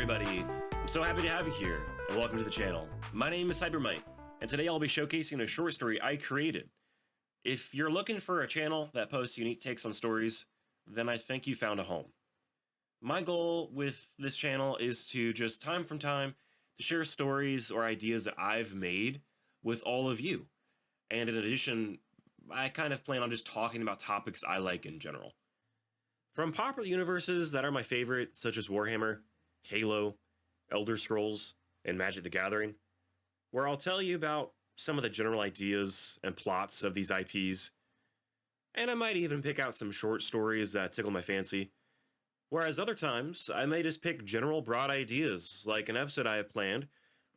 everybody! I'm so happy to have you here, and welcome to the channel. My name is Hypermight, and today I'll be showcasing a short story I created. If you're looking for a channel that posts unique takes on stories, then I think you found a home. My goal with this channel is to just time from time to share stories or ideas that I've made with all of you. And in addition, I kind of plan on just talking about topics I like in general. From popular universes that are my favorite, such as Warhammer, Halo, Elderscrolls, and Magic the Gathering, where I'll tell you about some of the general ideas and plots of these IPs, and I might even pick out some short stories that tickle my fancy, whereas other times I may just pick general broad ideas, like an episode I have planned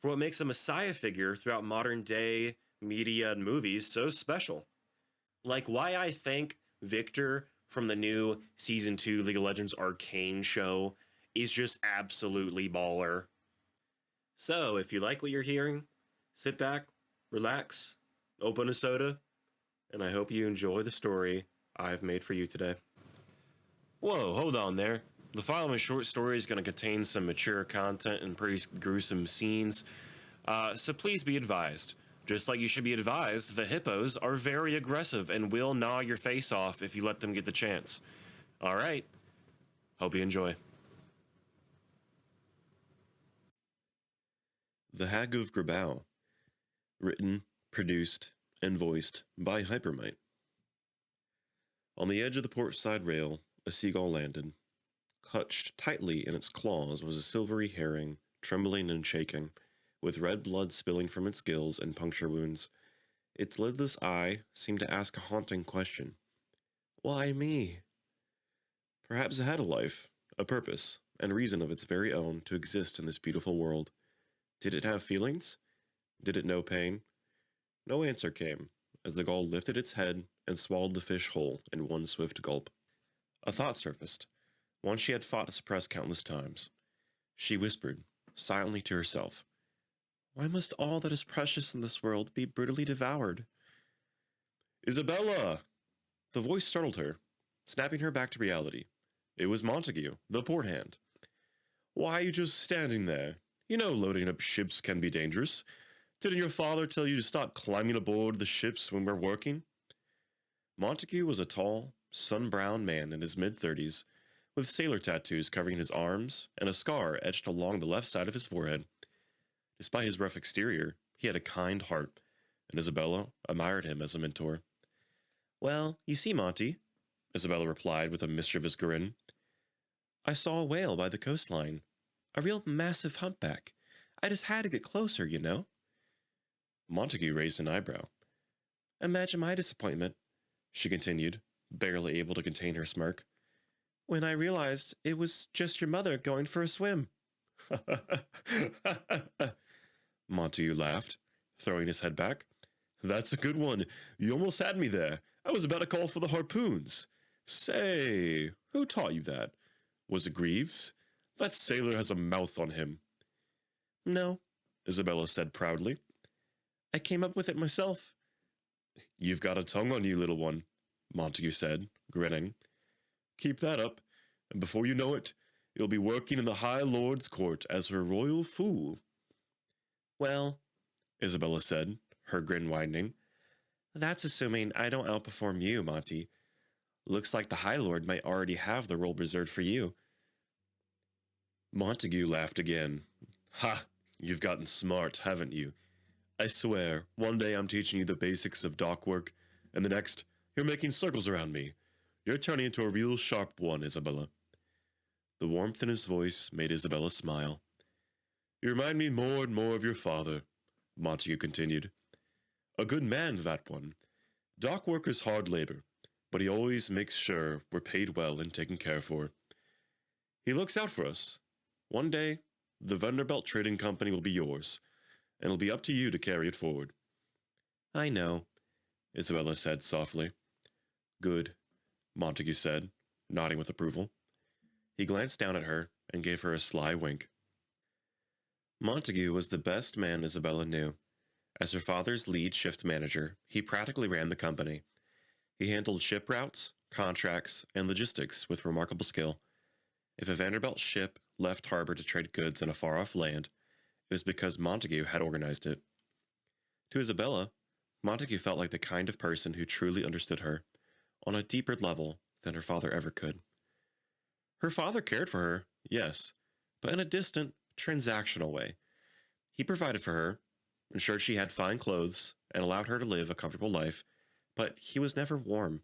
for what makes a messiah figure throughout modern day media and movies so special. Like why I think Victor from the new Season 2 League of Legends Arcane show is just absolutely baller. So, if you like what you're hearing, sit back, relax, open a soda, and I hope you enjoy the story I've made for you today. Whoa, hold on there. The following short story is going to contain some mature content and pretty gruesome scenes, so please be advised. Just like you should be advised, the hippos are very aggressive and will gnaw your face off if you let them get the chance. Alright, hope you enjoy. The Hag of Grabow. Written, produced, and voiced by Hypermight. On the edge of the port side rail, a seagull landed. Clutched tightly in its claws was a silvery herring, trembling and shaking, with red blood spilling from its gills and puncture wounds. Its lidless eye seemed to ask a haunting question. Why me? Perhaps it had a life, a purpose, and reason of its very own to exist in this beautiful world. Did it have feelings? Did it know pain? No answer came, as the gull lifted its head and swallowed the fish whole in one swift gulp. A thought surfaced, one she had fought to suppress countless times. She whispered, silently to herself, "Why must all that is precious in this world be brutally devoured?" "Isabella!" The voice startled her, snapping her back to reality. It was Montague, the port hand. "Why are you just standing there? You know loading up ships can be dangerous. Didn't your father tell you to stop climbing aboard the ships when we're working?" Montague was a tall, sun-browned man in his mid-30s, with sailor tattoos covering his arms and a scar etched along the left side of his forehead. Despite his rough exterior, he had a kind heart, and Isabella admired him as a mentor. "Well, you see, Monty," Isabella replied with a mischievous grin, "I saw a whale by the coastline. A real massive humpback. I just had to get closer, you know." Montague raised an eyebrow. "Imagine my disappointment," she continued, barely able to contain her smirk, "when I realized it was just your mother going for a swim." Montague laughed, throwing his head back. "That's a good one. You almost had me there. I was about to call for the harpoons. Say, who taught you that? Was it Greaves? That sailor has a mouth on him." "No," Isabella said proudly. "I came up with it myself." "You've got a tongue on you, little one," Montague said, grinning. "Keep that up, and before you know it, you'll be working in the High Lord's court as her royal fool." "Well," Isabella said, her grin widening, "that's assuming I don't outperform you, Monty. Looks like the High Lord might already have the role reserved for you." Montague laughed again. "Ha! You've gotten smart, haven't you? I swear, one day I'm teaching you the basics of dock work, and the next, you're making circles around me. You're turning into a real sharp one, Isabella." The warmth in his voice made Isabella smile. "You remind me more and more of your father," Montague continued. "A good man, that one. Dock work is hard labor, but he always makes sure we're paid well and taken care for. He looks out for us. One day, the Vanderbilt Trading Company will be yours, and it'll be up to you to carry it forward." "I know," Isabella said softly. "Good," Montague said, nodding with approval. He glanced down at her and gave her a sly wink. Montague was the best man Isabella knew. As her father's lead shift manager, he practically ran the company. He handled ship routes, contracts, and logistics with remarkable skill. If a Vanderbilt ship left harbor to trade goods in a far-off land, it was because Montague had organized it. To Isabella, Montague felt like the kind of person who truly understood her, on a deeper level than her father ever could. Her father cared for her, yes, but in a distant, transactional way. He provided for her, ensured she had fine clothes, and allowed her to live a comfortable life, but he was never warm.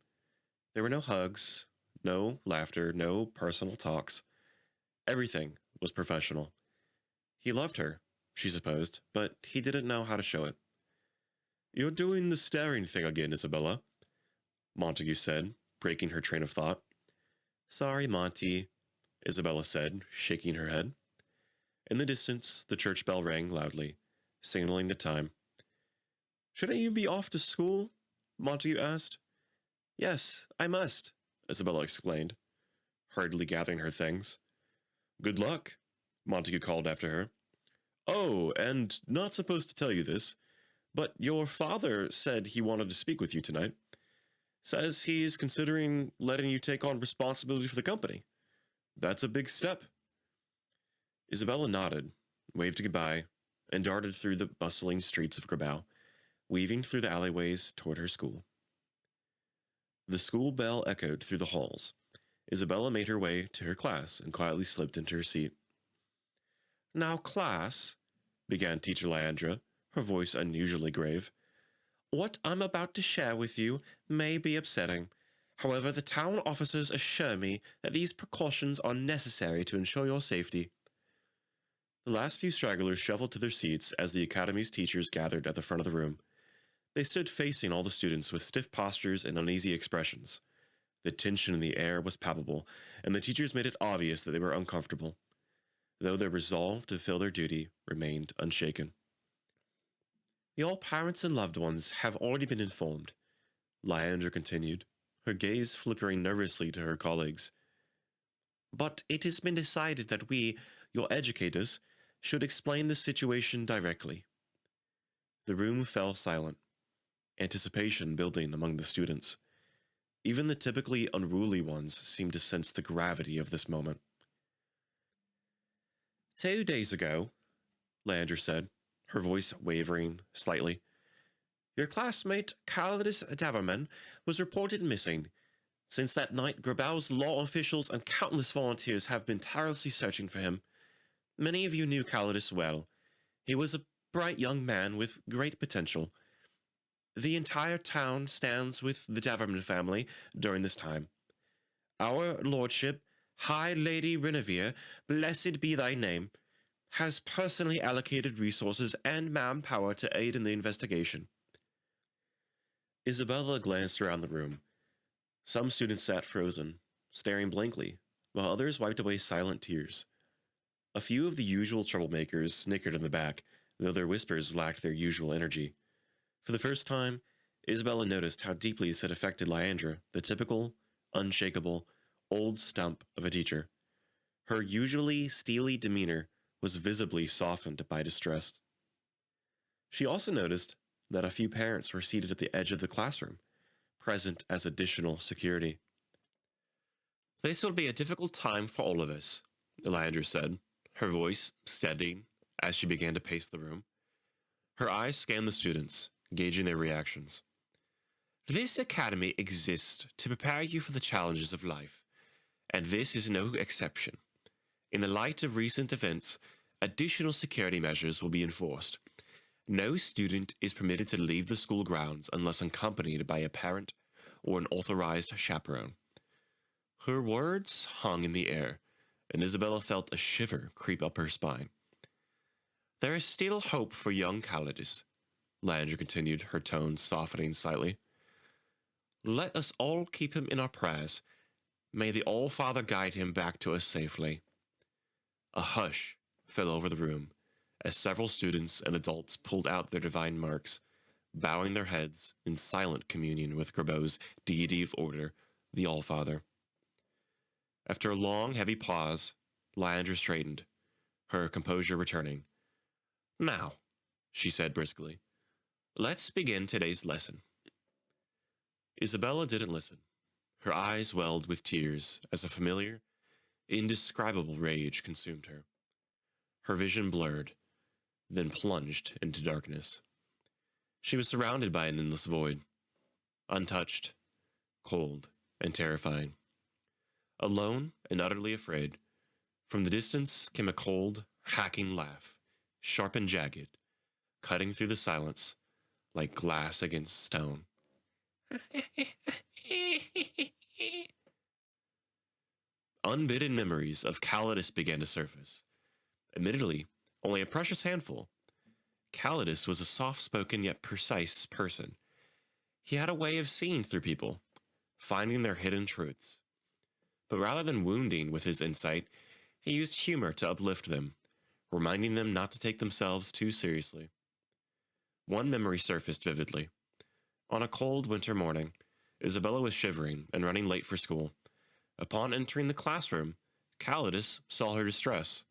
There were no hugs, no laughter, no personal talks. Everything was professional. He loved her, she supposed, but he didn't know how to show it. "You're doing the staring thing again, Isabella," Montague said, breaking her train of thought. "Sorry, Monty," Isabella said, shaking her head. In the distance, the church bell rang loudly, signaling the time. "Shouldn't you be off to school?" Montague asked. "Yes, I must," Isabella explained, hurriedly gathering her things. "Good luck," Montague called after her. "Oh, and not supposed to tell you this, but your father said he wanted to speak with you tonight. Says he's considering letting you take on responsibility for the company. That's a big step." Isabella nodded, waved goodbye, and darted through the bustling streets of Grabow, weaving through the alleyways toward her school. The school bell echoed through the halls. Isabella made her way to her class and quietly slipped into her seat. "Now, class," began Teacher Leandra, her voice unusually grave, "what I'm about to share with you may be upsetting. However, the town officers assure me that these precautions are necessary to ensure your safety." The last few stragglers shuffled to their seats as the academy's teachers gathered at the front of the room. They stood facing all the students with stiff postures and uneasy expressions. The tension in the air was palpable, and the teachers made it obvious that they were uncomfortable, though their resolve to fulfill their duty remained unshaken. "Your parents and loved ones have already been informed," Leandra continued, her gaze flickering nervously to her colleagues. "But it has been decided that we, your educators, should explain the situation directly." The room fell silent, anticipation building among the students. Even the typically unruly ones seemed to sense the gravity of this moment. "2 days ago," Leandra said, her voice wavering slightly, "your classmate Calidus Daverman was reported missing. Since that night, Grabow's law officials and countless volunteers have been tirelessly searching for him. Many of you knew Calidus well. He was a bright young man with great potential. The entire town stands with the Daverman family during this time. Our lordship, High Lady Renevere, blessed be thy name, has personally allocated resources and manpower to aid in the investigation." Isabella glanced around the room. Some students sat frozen, staring blankly, while others wiped away silent tears. A few of the usual troublemakers snickered in the back, though their whispers lacked their usual energy. For the first time, Isabella noticed how deeply this had affected Leandra, the typical, unshakable, old stump of a teacher. Her usually steely demeanor was visibly softened by distress. She also noticed that a few parents were seated at the edge of the classroom, present as additional security. "This will be a difficult time for all of us," Leandra said, her voice steadying as she began to pace the room. Her eyes scanned the students, gauging their reactions. "This academy exists to prepare you for the challenges of life, and this is no exception. In the light of recent events, additional security measures will be enforced. No student is permitted to leave the school grounds unless accompanied by a parent or an authorized chaperone." Her words hung in the air, and Isabella felt a shiver creep up her spine. "There is still hope for young Calidus," Leandra continued, her tone softening slightly. "Let us all keep him in our prayers. May the All-Father guide him back to us safely." A hush fell over the room as several students and adults pulled out their divine marks, bowing their heads in silent communion with Grabow's deity of order, the All-Father. After a long, heavy pause, Leandra straightened, her composure returning. "Now," she said briskly, "let's begin today's lesson." Isabella didn't listen. Her eyes welled with tears as a familiar, Indescribable rage consumed her. Her vision blurred, then plunged into darkness. She was surrounded by an endless void, untouched, cold, and terrified. Alone and utterly afraid, from the distance came a cold, hacking laugh, sharp and jagged, cutting through the silence like glass against stone. Unbidden memories of Calidus began to surface. Admittedly, only a precious handful. Calidus was a soft-spoken yet precise person. He had a way of seeing through people, finding their hidden truths. But rather than wounding with his insight, he used humor to uplift them, reminding them not to take themselves too seriously. One memory surfaced vividly. On a cold winter morning, Isabella was shivering and running late for school. Upon entering the classroom, Calidus saw her distress.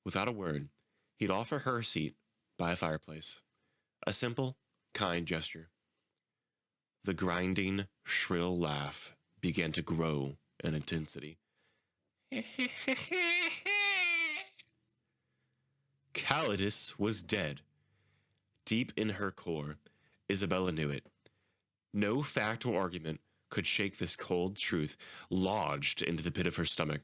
Without a word, he'd offer her a seat by a fireplace. A simple, kind gesture. The grinding, shrill laugh began to grow in intensity. Calidus was dead. Deep in her core, Isabella knew it. No fact or argument could shake this cold truth lodged into the pit of her stomach.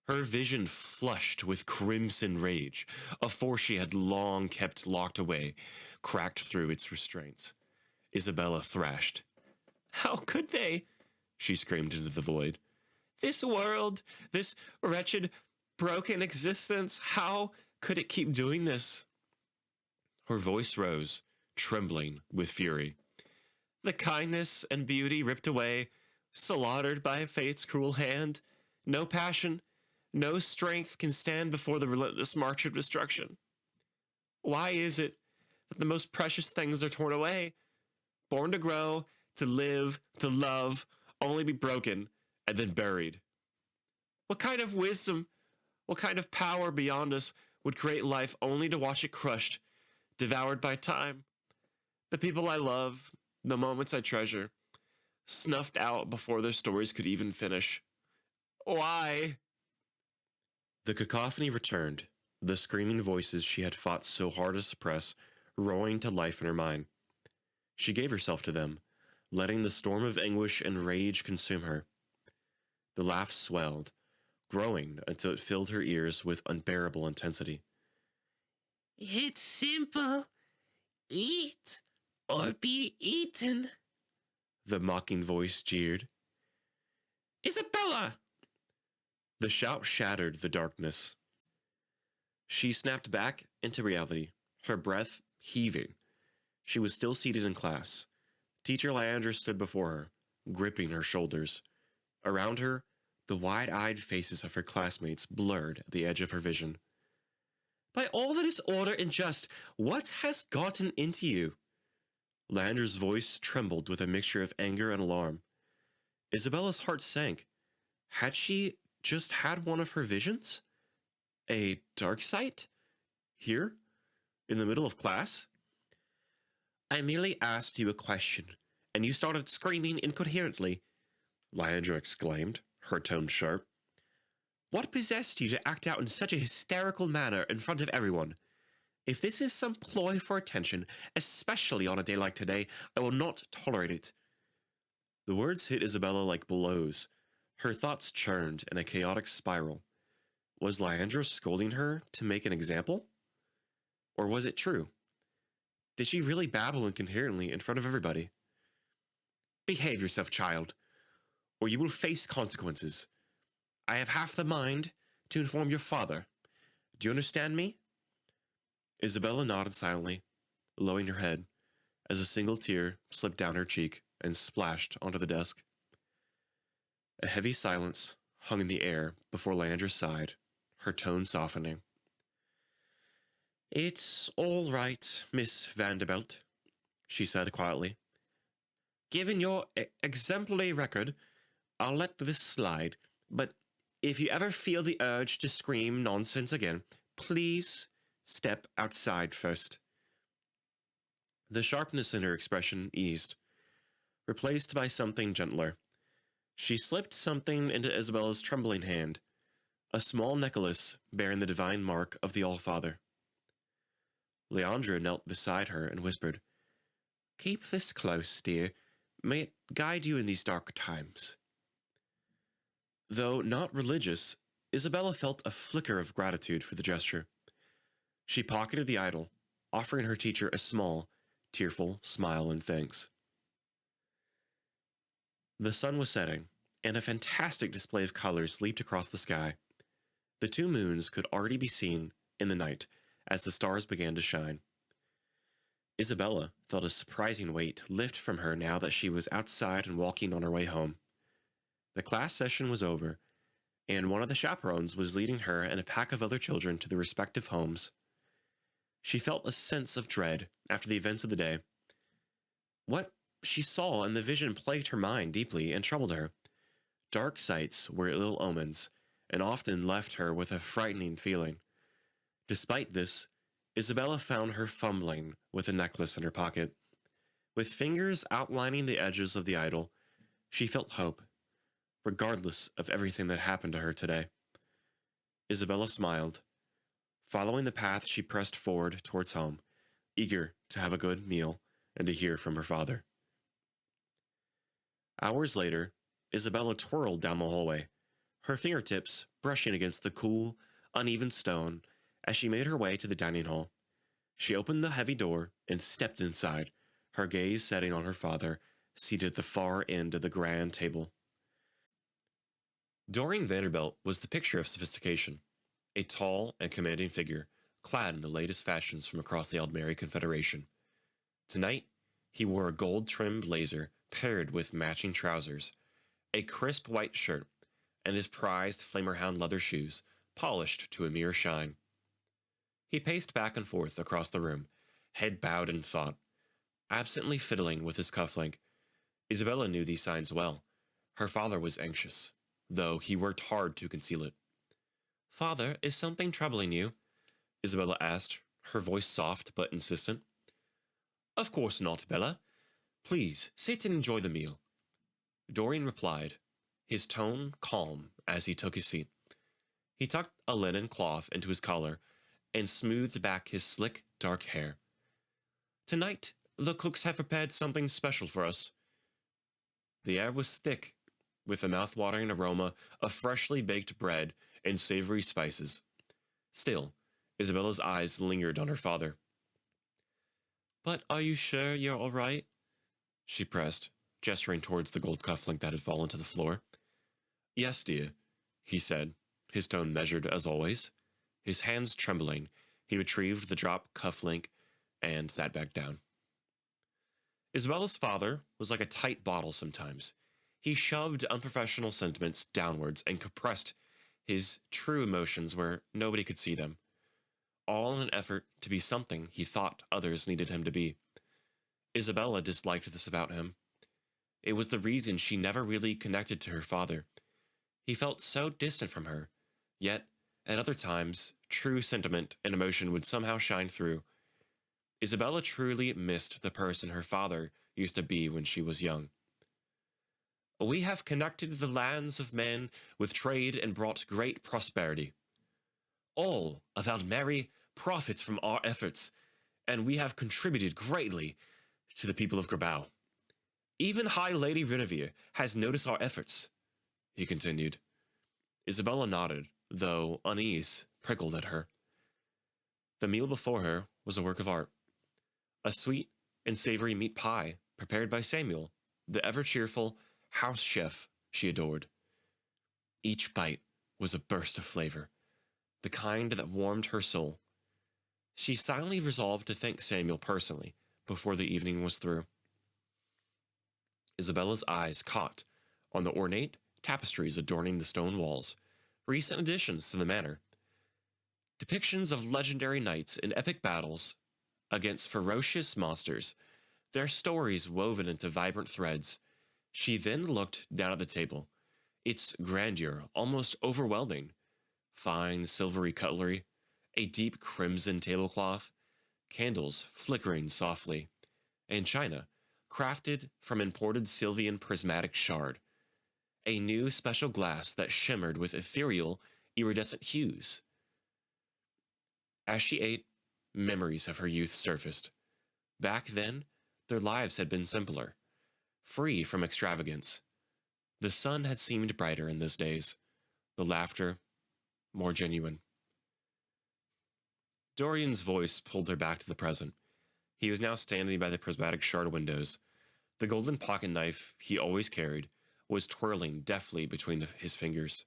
Her vision flushed with crimson rage, a force she had long kept locked away, cracked through its restraints. Isabella thrashed. "How could they?" she screamed into the void. "This world, this wretched, broken existence, how could it keep doing this?" Her voice rose, trembling with fury. "The kindness and beauty ripped away, slaughtered by fate's cruel hand. No passion, no strength can stand before the relentless march of destruction. Why is it that the most precious things are torn away, born to grow, to live, to love, only be broken, and then buried? What kind of wisdom, what kind of power beyond us would create life only to watch it crushed, devoured by time? The people I love, the moments I treasure, snuffed out before their stories could even finish. Why?" The cacophony returned, the screaming voices she had fought so hard to suppress roaring to life in her mind. She gave herself to them, letting the storm of anguish and rage consume her. The laugh swelled, growing until it filled her ears with unbearable intensity. "It's simple. Eat or be eaten," the mocking voice jeered. "Isabella!" The shout shattered the darkness. She snapped back into reality, her breath heaving. She was still seated in class. Teacher Leandra stood before her, gripping her shoulders. Around her, the wide-eyed faces of her classmates blurred at the edge of her vision. "By all that is order and just, what has gotten into you?" Leandra's voice trembled with a mixture of anger and alarm. Isabella's heart sank. Had she just had one of her visions? A dark sight? Here? In the middle of class? "I merely asked you a question, and you started screaming incoherently," Leandra exclaimed, her tone sharp. "What possessed you to act out in such a hysterical manner in front of everyone? If this is some ploy for attention, especially on a day like today, I will not tolerate it." The words hit Isabella like blows. Her thoughts churned in a chaotic spiral. Was Leandra scolding her to make an example? Or was it true? Did she really babble incoherently in front of everybody? "Behave yourself, child, or you will face consequences. I have half the mind to inform your father. Do you understand me?" Isabella nodded silently, lowering her head, as a single tear slipped down her cheek and splashed onto the desk. A heavy silence hung in the air before Leandra sighed, her tone softening. "It's all right, Miss Vanderbilt," she said quietly. "Given your exemplary record, I'll let this slide, but if you ever feel the urge to scream nonsense again, please step outside first." The sharpness in her expression eased, replaced by something gentler. She slipped something into Isabella's trembling hand, a small necklace bearing the divine mark of the All-Father. Leandra knelt beside her and whispered, "Keep this close, dear. May it guide you in these dark times." Though not religious, Isabella felt a flicker of gratitude for the gesture. She pocketed the idol, offering her teacher a small, tearful smile and thanks. The sun was setting, and a fantastic display of colors leaped across the sky. The 2 moons could already be seen in the night as the stars began to shine. Isabella felt a surprising weight lift from her now that she was outside and walking on her way home. The class session was over, and one of the chaperones was leading her and a pack of other children to their respective homes. She felt a sense of dread after the events of the day. What she saw in the vision plagued her mind deeply and troubled her. Dark sights were ill omens, and often left her with a frightening feeling. Despite this, Isabella found her fumbling with a necklace in her pocket. With fingers outlining the edges of the idol, she felt hope, regardless of everything that happened to her today. Isabella smiled. Following the path, she pressed forward towards home, eager to have a good meal and to hear from her father. Hours later, Isabella twirled down the hallway, her fingertips brushing against the cool, uneven stone as she made her way to the dining hall. She opened the heavy door and stepped inside, her gaze setting on her father, seated at the far end of the grand table. Dorian Vanderbilt was the picture of sophistication, a tall and commanding figure, clad in the latest fashions from across the Aldmeri Confederation. Tonight, he wore a gold-trimmed blazer paired with matching trousers, a crisp white shirt, and his prized Flamerhound leather shoes, polished to a mere shine. He paced back and forth across the room, head bowed in thought, absently fiddling with his cufflink. Isabella knew these signs well. Her father was anxious, though he worked hard to conceal it. "Father, is something troubling you?" Isabella asked, her voice soft but insistent. "Of course not, Bella. Please, sit and enjoy the meal." Dorian replied, his tone calm as he took his seat. He tucked a linen cloth into his collar and smoothed back his slick, dark hair. "Tonight, the cooks have prepared something special for us." The air was thick, with a mouth-watering aroma of freshly baked bread and savory spices. Still, Isabella's eyes lingered on her father. "But are you sure you're all right?" she pressed, gesturing towards the gold cufflink that had fallen to the floor. "Yes, dear," he said, his tone measured as always. His hands trembling, he retrieved the dropped cufflink and sat back down. Isabella's father was like a tight bottle sometimes. He shoved unprofessional sentiments downwards and compressed his true emotions where nobody could see them, all in an effort to be something he thought others needed him to be. Isabella disliked this about him. It was the reason she never really connected to her father. He felt so distant from her, yet, at other times, true sentiment and emotion would somehow shine through. Isabella truly missed the person her father used to be when she was young. "We have connected the lands of men with trade and brought great prosperity. All of Aldmeri profits from our efforts, and we have contributed greatly to the people of Grabow. Even High Lady Renevere has noticed our efforts," he continued. Isabella nodded, though unease prickled at her. The meal before her was a work of art. A sweet and savory meat pie prepared by Samuel, the ever-cheerful house chef she adored. Each bite was a burst of flavor, the kind that warmed her soul. She silently resolved to thank Samuel personally before the evening was through. Isabella's eyes caught on the ornate tapestries adorning the stone walls, recent additions to the manor. Depictions of legendary knights in epic battles against ferocious monsters, their stories woven into vibrant threads. She then looked down at the table, its grandeur almost overwhelming. Fine silvery cutlery, a deep crimson tablecloth, candles flickering softly, and china crafted from imported Sylvian prismatic shard. A new special glass that shimmered with ethereal iridescent hues. As she ate, memories of her youth surfaced. Back then, their lives had been simpler, free from extravagance. The sun had seemed brighter in those days, the laughter more genuine. Dorian's voice pulled her back to the present. He was now standing by the prismatic shard windows. The golden pocket knife he always carried was twirling deftly between his fingers.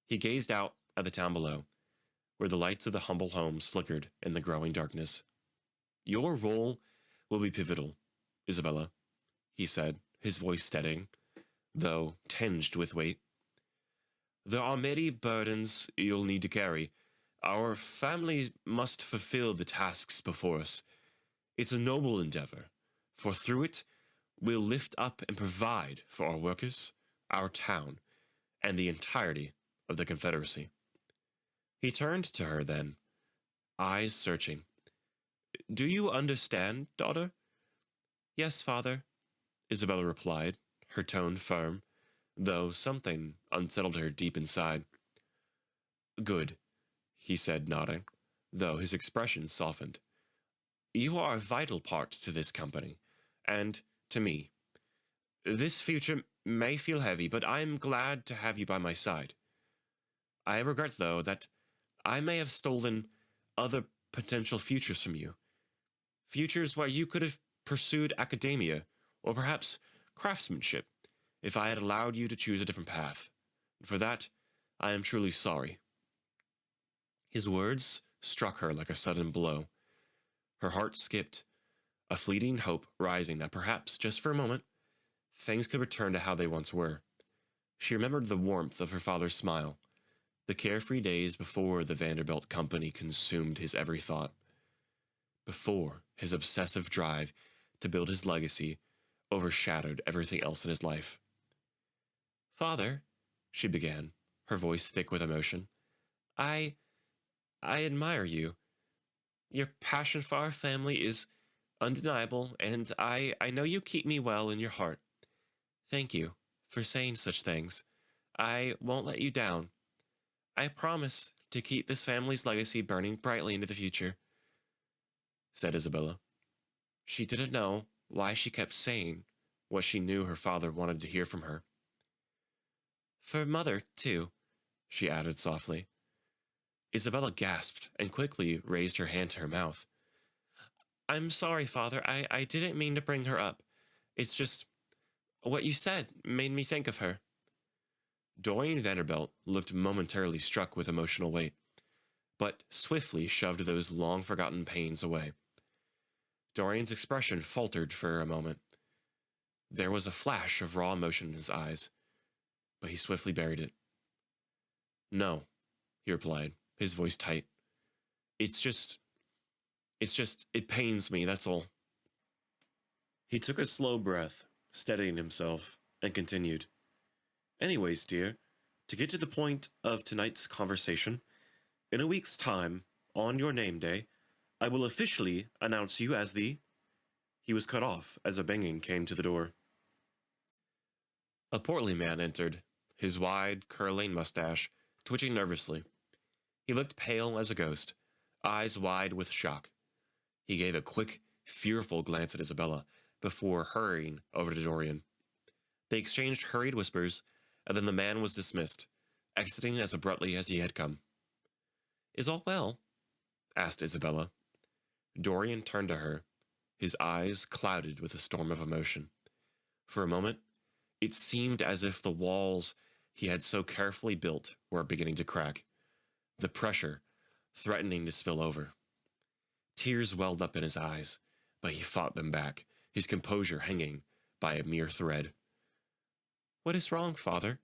He gazed out at the town below, where the lights of the humble homes flickered in the growing darkness. "Your role will be pivotal, Isabella," he said, his voice steadying, though tinged with weight. "There are many burdens you'll need to carry. Our family must fulfill the tasks before us. It's a noble endeavor, for through it, we'll lift up and provide for our workers, our town, and the entirety of the Confederacy." He turned to her then, eyes searching. "Do you understand, daughter?" "Yes, father," Isabella replied, her tone firm, though something unsettled her deep inside. "Good," he said, nodding, though his expression softened. "You are a vital part to this company, and to me. This future may feel heavy, but I'm glad to have you by my side. I regret, though, that I may have stolen other potential futures from you. Futures where you could have pursued academia, or perhaps craftsmanship, if I had allowed you to choose a different path. For that, I am truly sorry." His words struck her like a sudden blow. Her heart skipped, a fleeting hope rising that perhaps, just for a moment, things could return to how they once were. She remembered the warmth of her father's smile, the carefree days before the Vanderbilt company consumed his every thought, before his obsessive drive to build his legacy overshadowed everything else in his life. "Father," she began, her voice thick with emotion, I admire you. Your passion for our family is undeniable, and I know you keep me well in your heart. Thank you for saying such things. I won't let you down. I promise to keep this family's legacy burning brightly into the future," said Isabella. She didn't know why she kept saying what she knew her father wanted to hear from her. "For Mother, too," she added softly. Isabella gasped and quickly raised her hand to her mouth. "I'm sorry, Father. I didn't mean to bring her up. It's just what you said made me think of her." Dorian Vanderbilt looked momentarily struck with emotional weight, but swiftly shoved those long-forgotten pains away. Dorian's expression faltered for a moment. There was a flash of raw emotion in his eyes, but he swiftly buried it. "No," he replied, his voice tight. It pains me, that's all." He took a slow breath, steadying himself, and continued. "Anyways, dear, to get to the point of tonight's conversation, in a week's time, on your name day, I will officially announce you as the..." He was cut off as a banging came to the door. A portly man entered, his wide, curling mustache twitching nervously. He looked pale as a ghost, eyes wide with shock. He gave a quick, fearful glance at Isabella before hurrying over to Dorian. They exchanged hurried whispers, and then the man was dismissed, exiting as abruptly as he had come. "Is all well?" asked Isabella. Dorian turned to her, his eyes clouded with a storm of emotion. For a moment, it seemed as if the walls he had so carefully built were beginning to crack, the pressure threatening to spill over. Tears welled up in his eyes, but he fought them back, his composure hanging by a mere thread. "What is wrong, Father?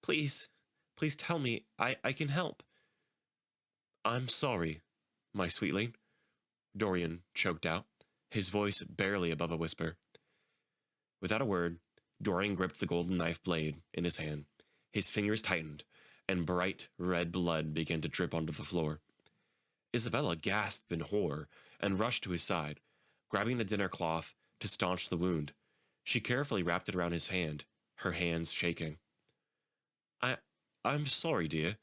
Please tell me. I can help." "I'm sorry, my sweetling," Dorian choked out, his voice barely above a whisper. Without a word, Dorian gripped the golden knife blade in his hand. His fingers tightened, and bright red blood began to drip onto the floor. Isabella gasped in horror and rushed to his side, grabbing a dinner cloth to staunch the wound. She carefully wrapped it around his hand, her hands shaking. I'm sorry, dear,"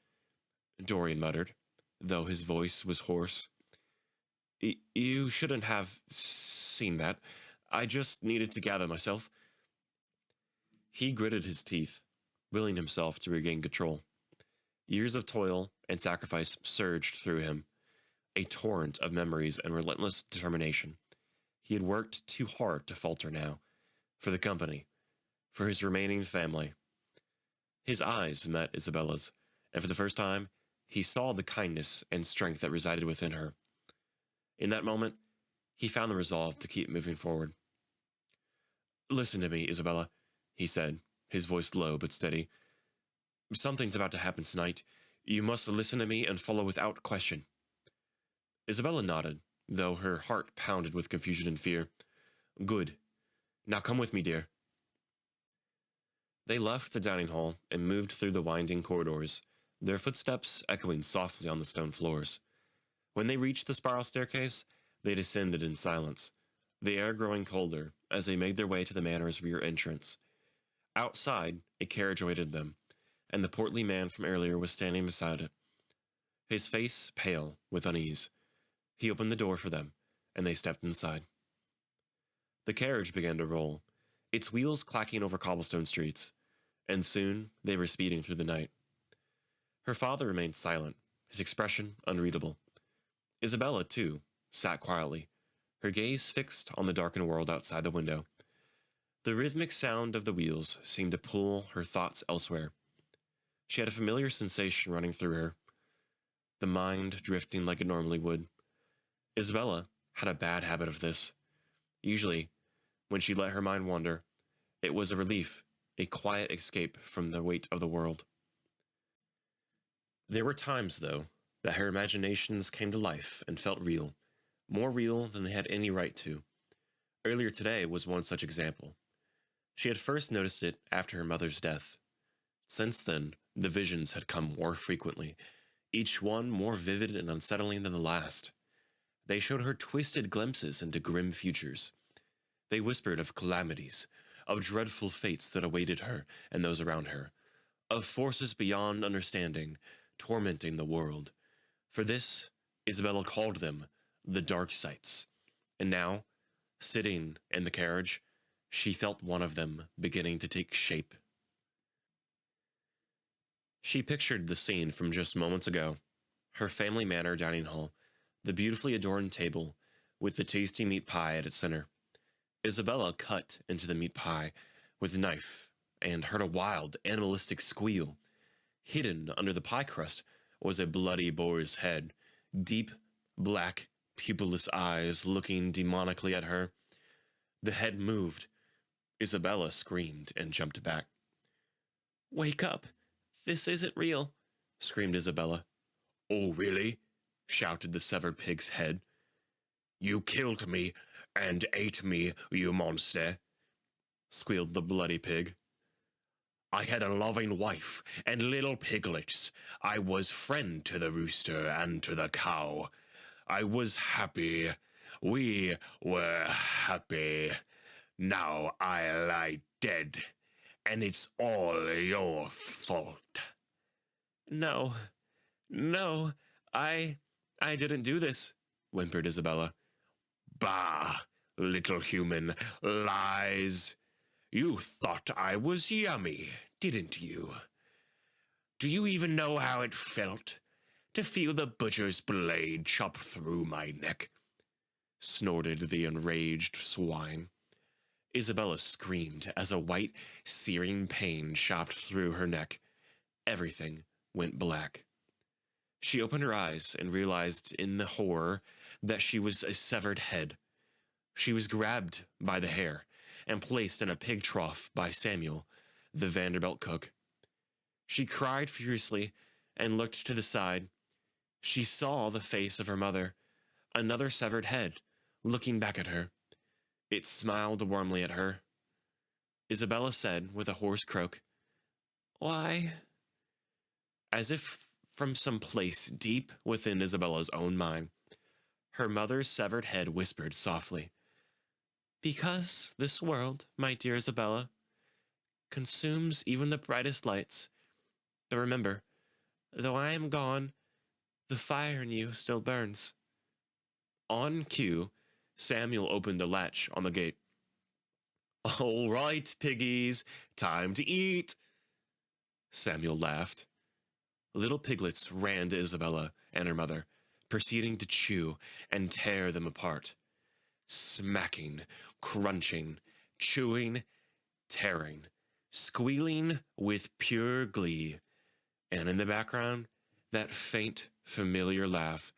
Dorian muttered, though his voice was hoarse. You shouldn't have seen that. I just needed to gather myself. He gritted his teeth, willing himself to regain control. Years of toil and sacrifice surged through him, a torrent of memories and relentless determination. He had worked too hard to falter now, for the company, for his remaining family. His eyes met Isabella's, and for the first time, he saw the kindness and strength that resided within her. In that moment, he found the resolve to keep moving forward. Listen to me, Isabella, he said, his voice low but steady. Something's about to happen tonight. You must listen to me and follow without question. Isabella nodded, though her heart pounded with confusion and fear. Good. Now come with me, dear. They left the dining hall and moved through the winding corridors, their footsteps echoing softly on the stone floors. When they reached the spiral staircase, they descended in silence, the air growing colder as they made their way to the manor's rear entrance. Outside, a carriage awaited them, and the portly man from earlier was standing beside it, his face pale with unease. He opened the door for them, and they stepped inside. The carriage began to roll, its wheels clacking over cobblestone streets, and soon they were speeding through the night. Her father remained silent, his expression unreadable. Isabella, too, sat quietly, her gaze fixed on the darkened world outside the window. The rhythmic sound of the wheels seemed to pull her thoughts elsewhere. She had a familiar sensation running through her, the mind drifting like it normally would. Isabella had a bad habit of this. Usually, when she let her mind wander, it was a relief, a quiet escape from the weight of the world. There were times, though, that her imaginations came to life and felt real, more real than they had any right to. Earlier today was one such example. She had first noticed it after her mother's death. Since then, the visions had come more frequently, each one more vivid and unsettling than the last. They showed her twisted glimpses into grim futures. They whispered of calamities, of dreadful fates that awaited her and those around her, of forces beyond understanding, tormenting the world. For this, Isabella called them the dark sights. And now, sitting in the carriage, she felt one of them beginning to take shape. She pictured the scene from just moments ago. Her family manor dining hall, the beautifully adorned table, with the tasty meat pie at its center. Isabella cut into the meat pie with a knife and heard a wild, animalistic squeal. Hidden under the pie crust was a bloody boar's head, deep, black, pupilless eyes looking demonically at her. The head moved. Isabella screamed and jumped back. Wake up! This isn't real, screamed Isabella. Oh, really? Shouted the severed pig's head. You killed me and ate me, you monster, squealed the bloody pig. I had a loving wife and little piglets. I was friend to the rooster and to the cow. I was happy. We were happy. Now I lie dead, and it's all your fault. No, I didn't do this, whimpered Isabella. Bah, little human, lies. You thought I was yummy, didn't you? Do you even know how it felt to feel the butcher's blade chop through my neck? Snorted the enraged swine. Isabella screamed as a white, searing pain chopped through her neck. Everything went black. She opened her eyes and realized in the horror that she was a severed head. She was grabbed by the hair and placed in a pig trough by Samuel, the Vanderbilt cook. She cried furiously and looked to the side. She saw the face of her mother, another severed head, looking back at her. It smiled warmly at her. Isabella said with a hoarse croak, Why? As if from some place deep within Isabella's own mind, her mother's severed head whispered softly, Because this world, my dear Isabella, consumes even the brightest lights. But remember, Though I am gone, the fire in you still burns. On cue, Samuel opened the latch on the gate. All right, piggies, time to eat. Samuel laughed. Little piglets ran to Isabella and her mother, proceeding to chew and tear them apart. Smacking, crunching, chewing, tearing, squealing with pure glee. And in the background, that faint, familiar laugh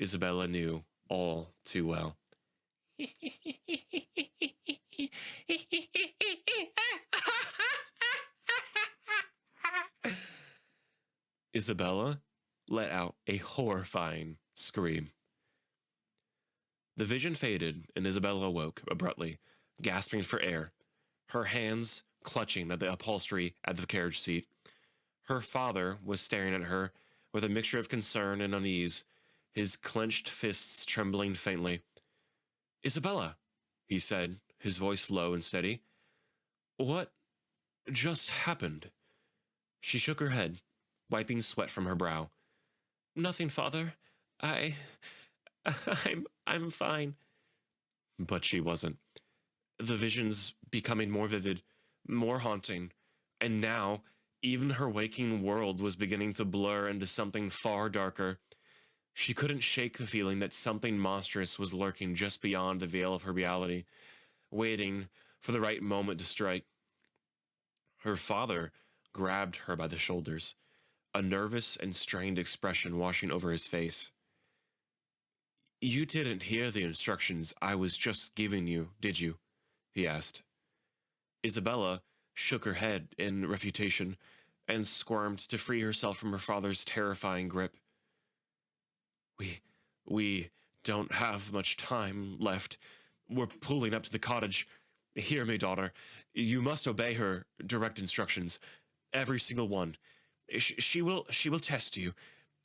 Isabella knew all too well. Isabella let out a horrifying scream. The vision faded, and Isabella awoke abruptly, gasping for air, her hands clutching at the upholstery at the carriage seat. Her father was staring at her with a mixture of concern and unease, his clenched fists trembling faintly. Isabella, he said, his voice low and steady. What just happened? She shook her head, wiping sweat from her brow. Nothing, father. I'm fine. But she wasn't. The visions becoming more vivid, more haunting, and now even her waking world was beginning to blur into something far darker. She couldn't shake the feeling that something monstrous was lurking just beyond the veil of her reality, waiting for the right moment to strike. Her father grabbed her by the shoulders, a nervous and strained expression washing over his face. You didn't hear the instructions I was just giving you, did you? He asked. Isabella shook her head in refutation and squirmed to free herself from her father's terrifying grip. We don't have much time left. We're pulling up to the cottage. Hear me, daughter. You must obey her direct instructions. Every single one. She will test you,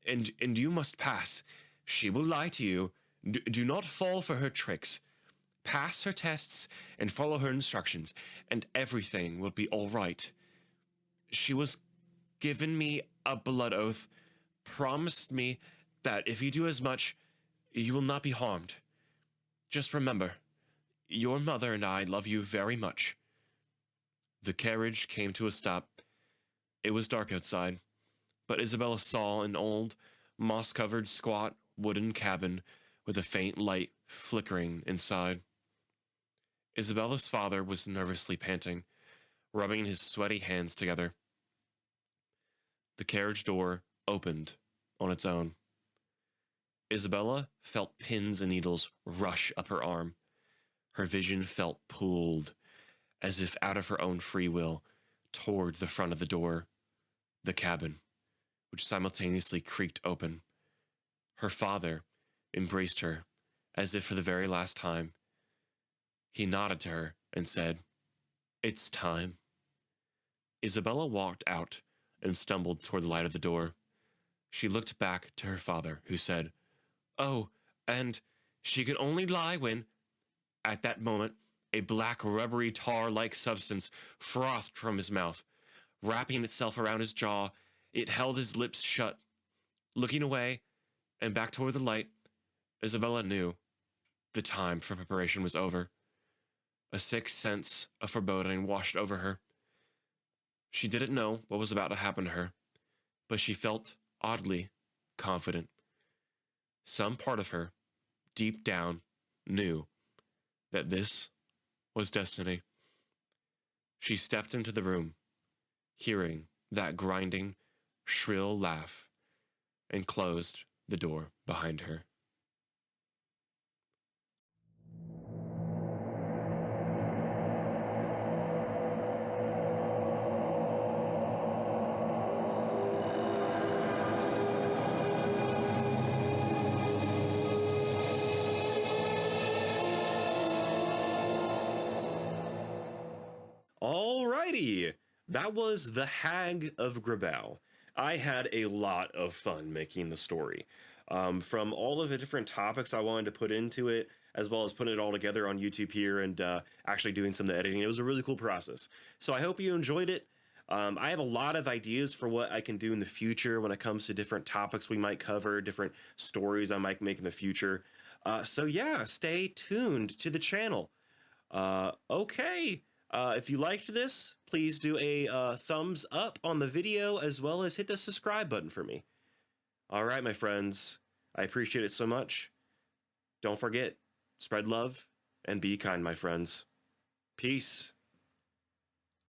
and you must pass. She will lie to you. Do not fall for her tricks. Pass her tests and follow her instructions, and everything will be all right. She was given me a blood oath, promised me that if you do as much, you will not be harmed. Just remember, your mother and I love you very much. The carriage came to a stop. It was dark outside, but Isabella saw an old, moss-covered, squat wooden cabin with a faint light flickering inside. Isabella's father was nervously panting, rubbing his sweaty hands together. The carriage door opened on its own. Isabella felt pins and needles rush up her arm. Her vision felt pulled, as if out of her own free will, toward the front of the door, the cabin, which simultaneously creaked open. Her father embraced her, as if for the very last time. He nodded to her and said, "It's time." Isabella walked out and stumbled toward the light of the door. She looked back to her father, who said, "Oh, and she could only lie when..." At that moment, a black, rubbery, tar-like substance frothed from his mouth. Wrapping itself around his jaw, it held his lips shut. Looking away and back toward the light, Isabella knew the time for preparation was over. A sick sense of foreboding washed over her. She didn't know what was about to happen to her, but she felt oddly confident. Some part of her, deep down, knew that this was destiny. She stepped into the room, hearing that grinding, shrill laugh, and closed the door behind her. Alrighty, that was the Hag of Grabow. I had a lot of fun making the story. From all of the different topics I wanted to put into it, as well as putting it all together on YouTube here and actually doing some of the editing. It was a really cool process. So I hope you enjoyed it. I have a lot of ideas for what I can do in the future when it comes to different topics we might cover, different stories I might make in the future. So yeah, stay tuned to the channel. Okay. If you liked this, please do a thumbs up on the video as well as hit the subscribe button for me. All right, my friends. I appreciate it so much. Don't forget, spread love and be kind, my friends. Peace.